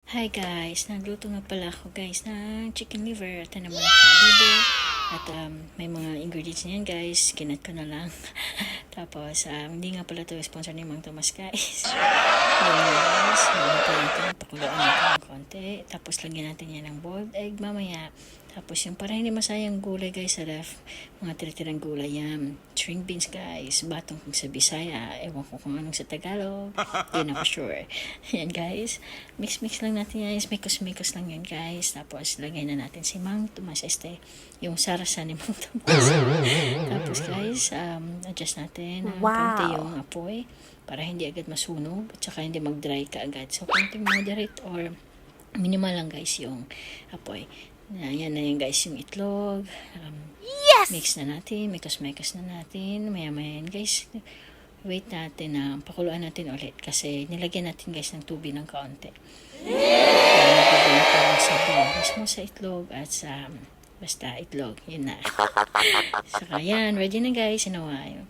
Hi guys, nagluto nga pala ako guys ng chicken liver at naman ako adobo at may mga ingredients niyan guys, kinat ko na lang. Tapos hindi nga pala to sponsor ni Mang Tomas guys. Ayan guys, pakuluan natin ng konti, tapos lagyan natin yan ng boiled egg mamaya. Tapos yung para hindi masayang gulay guys sa ref, mga tira-tirang gulay yan. String beans guys, batong kung sa Bisaya, ewan ko kung anong sa Tagalog, yun ako sure. Ayan guys, mix lang natin yan, mikos lang yun guys. Tapos lagay na natin si Mang Tomas, yung sarasan ni Mang Tomas. Tapos guys, adjust natin ng konti yung apoy para hindi agad masunog at saka hindi mag-dry ka agad. So konting moderate or minimal lang guys yung apoy. Yan na yan guys yung itlog. Yes! Mix na natin, mikos na natin. Maya yan guys. Wait natin na pakuluan natin ulit kasi nilagyan natin guys ng tubig ng kaunti. Nilagyan ko sa mismo sa itlog at sa basta itlog. Yun na. Saka yan, ready na guys. Inawa yun.